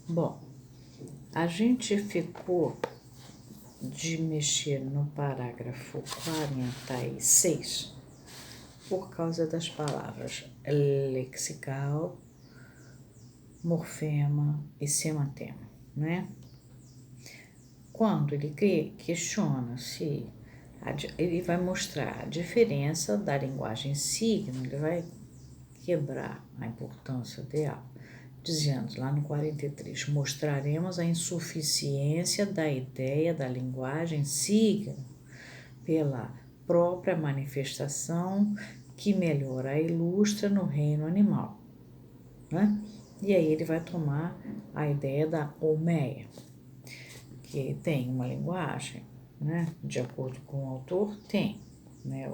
Bom, a gente ficou de mexer no parágrafo 46 por causa das palavras lexical, morfema e semantema, né? Quando ele questiona se ele vai mostrar a diferença da linguagem signo, ele vai quebrar a importância dela, dizendo lá no 43, mostraremos a insuficiência da ideia da linguagem signo pela própria manifestação que melhor a ilustra no reino animal, né? E aí ele vai tomar a ideia da homeia, que tem uma linguagem, né? De acordo com o autor, tem, né?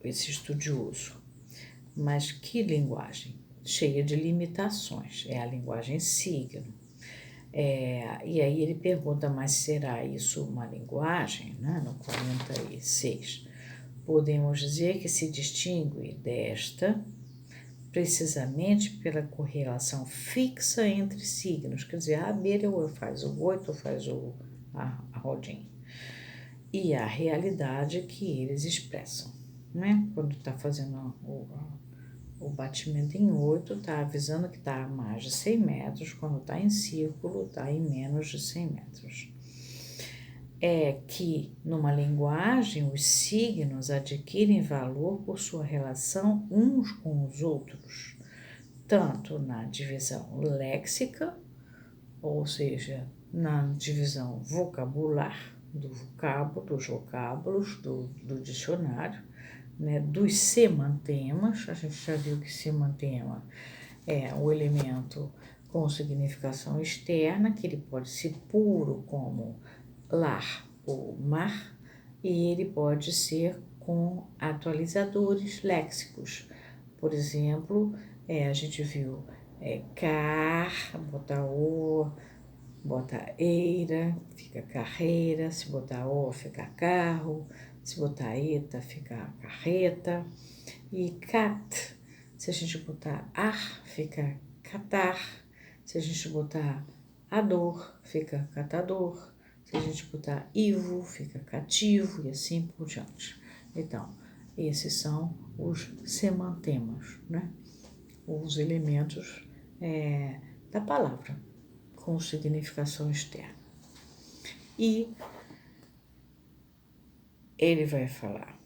Esse estudioso. Mas que linguagem? Cheia de limitações, é a linguagem signo. E aí ele pergunta, mas será isso uma linguagem? Né? No 46, podemos dizer que se distingue desta precisamente pela correlação fixa entre signos, quer dizer, a abelha faz o 8 ou faz a rodinha, e a realidade que eles expressam, né? Quando está fazendo o batimento em 8, está avisando que está a mais de 100 metros, quando está em círculo, está em menos de 100 metros. É que, numa linguagem, os signos adquirem valor por sua relação uns com os outros, tanto na divisão léxica, ou seja, na divisão vocabular, dos vocábulos do dicionário, né, dos semantemas. A gente já viu que semantema é o elemento com significação externa, que ele pode ser puro como lar ou mar, e ele pode ser com atualizadores léxicos. Por exemplo, a gente viu car, bota o, bota eira, fica carreira, se botar o, fica carro, se botar eta, fica carreta, e cat, se a gente botar ar, fica catar, se a gente botar ador, fica catador, se a gente botar ivo, fica cativo, e assim por diante. Então, esses são os semantemas, né? Os elementos da palavra com significação externa. E ele vai falar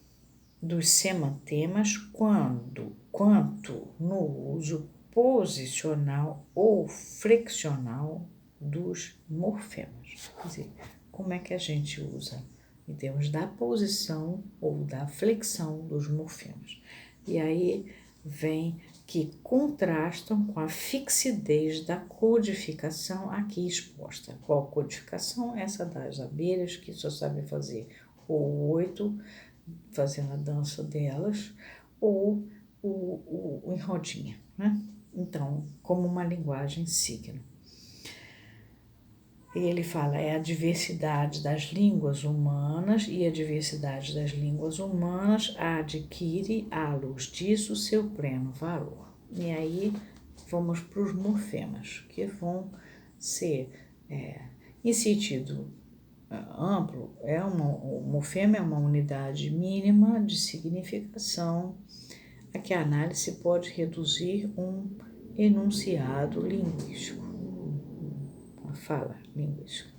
dos semantemas quanto no uso posicional ou flexional dos morfemas. Quer dizer, como é que a gente usa em termos da posição ou da flexão dos morfemas. E aí vem que contrastam com a fixidez da codificação aqui exposta. Qual codificação? Essa das abelhas, que só sabem fazer o 8, fazendo a dança delas, ou o em rodinha, né? Então, como uma linguagem signo. Ele fala, a diversidade das línguas humanas, e a diversidade das línguas humanas adquire, à luz disso, seu pleno valor. E aí, vamos para os morfemas, que vão ser, em sentido amplo, o morfema é uma unidade mínima de significação a que a análise pode reduzir um enunciado linguístico, uma fala linguística.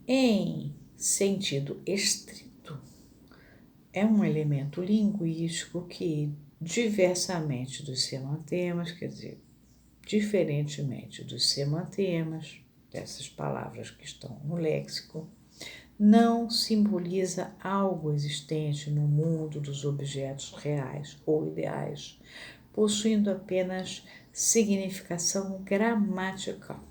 Em sentido estrito, é um elemento linguístico que, diversamente dos semantemas, quer dizer, diferentemente dos semantemas, dessas palavras que estão no léxico, não simboliza algo existente no mundo dos objetos reais ou ideais, possuindo apenas significação gramatical.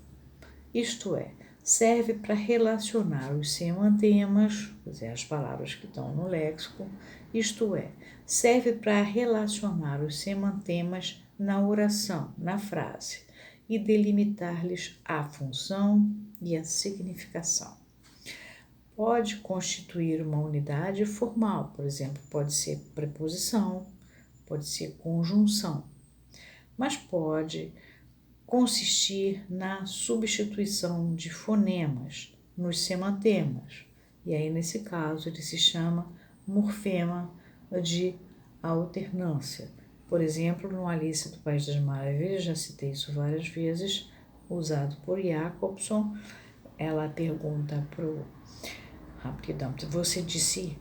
Isto é, serve para relacionar os semantemas, quer dizer, as palavras que estão no léxico, isto é, serve para relacionar os semantemas na oração, na frase, e delimitar-lhes a função e a significação. Pode constituir uma unidade formal, por exemplo, pode ser preposição, pode ser conjunção, mas pode consistir na substituição de fonemas nos semantemas. E aí, nesse caso, ele se chama morfema de alternância. Por exemplo, no Alice do País das Maravilhas, já citei isso várias vezes, usado por Jacobson, ela pergunta pro rapidão, você disse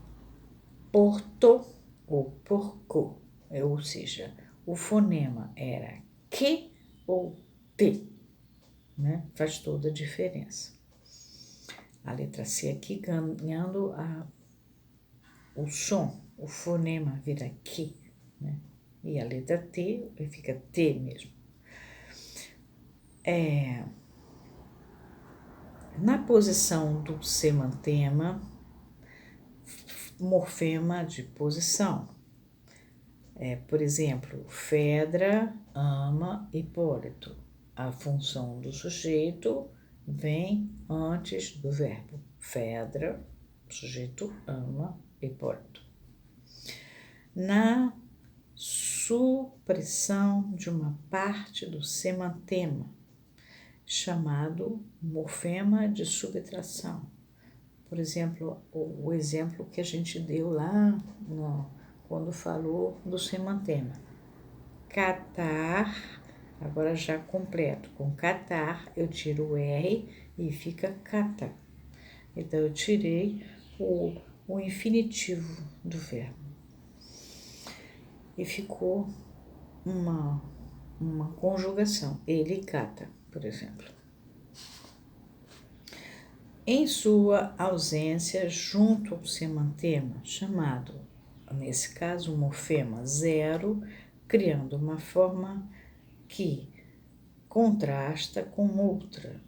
porto ou porco, ou seja, o fonema era que ou te, né? Faz toda a diferença. A letra C aqui ganhando o som, o fonema vira que, né? E a letra T fica T mesmo. Na posição do semantema, morfema de posição. Por exemplo, Fedra ama Hipólito. A função do sujeito vem antes do verbo. Fedra, o sujeito ama Hipólito. Na supressão de uma parte do semantema, chamado morfema de subtração. Por exemplo, o exemplo que a gente deu lá quando falou do semantema. Catar, agora já completo. Com catar, eu tiro o R e fica cata. Então, eu tirei o infinitivo do verbo. E ficou uma conjugação. Ele cata, por exemplo. Em sua ausência, junto ao semantema, chamado, nesse caso, morfema zero, criando uma forma que contrasta com outra,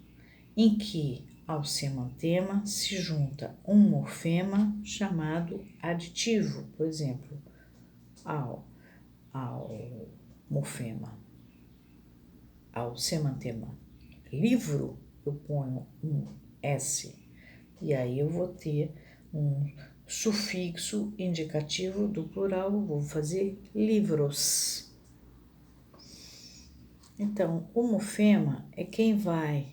em que ao semantema se junta um morfema chamado aditivo, por exemplo, ao morfema, ao semantema livro, eu ponho um S, e aí eu vou ter um sufixo indicativo do plural, vou fazer livros. Então, o morfema é quem vai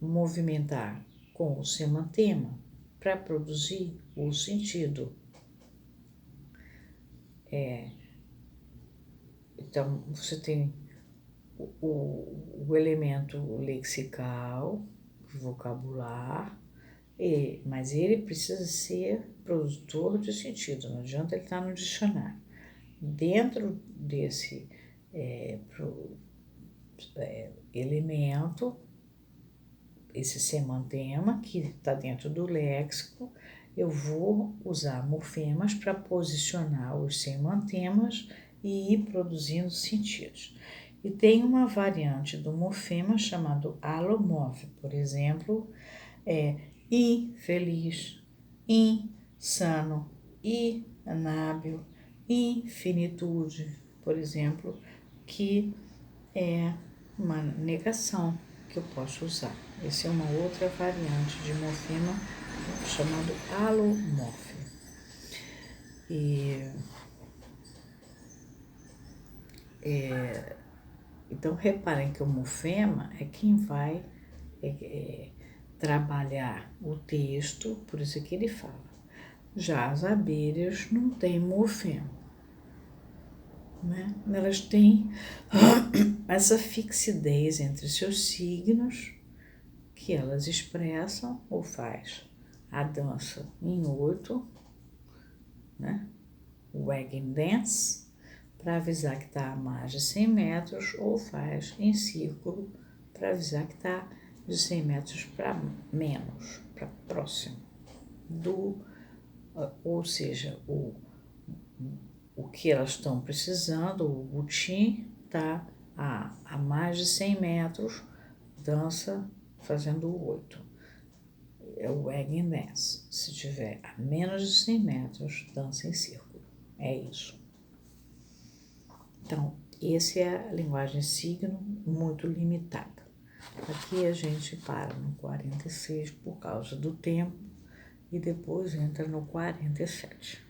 movimentar com o semantema para produzir o sentido. Então, você tem o elemento lexical, vocabular, mas ele precisa ser produtor de sentido, não adianta ele estar no dicionário. Dentro desse elemento, esse semantema que está dentro do léxico, eu vou usar morfemas para posicionar os semantemas e ir produzindo sentidos. E tem uma variante do morfema chamado alomorfe, por exemplo, infeliz, insano, inábil, infinitude, por exemplo, que é uma negação que eu posso usar. Essa é uma outra variante de morfema chamado alomorfe. Então, reparem que o morfema é quem vai trabalhar o texto, por isso que ele fala. Já as abelhas não têm morfema, né? Elas têm essa fixidez entre seus signos que elas expressam ou faz a dança em 8, né? O wagging dance, para avisar que está a mais de 100 metros, ou faz em círculo para avisar que está de 100 metros para menos, para próximo ou seja, o que elas estão precisando, o butim está a mais de 100 metros, dança fazendo o 8. É o wagging dance. Se tiver a menos de 100 metros, dança em círculo. É isso. Então, essa é a linguagem signo muito limitada. Aqui a gente para no 46 por causa do tempo e depois entra no 47.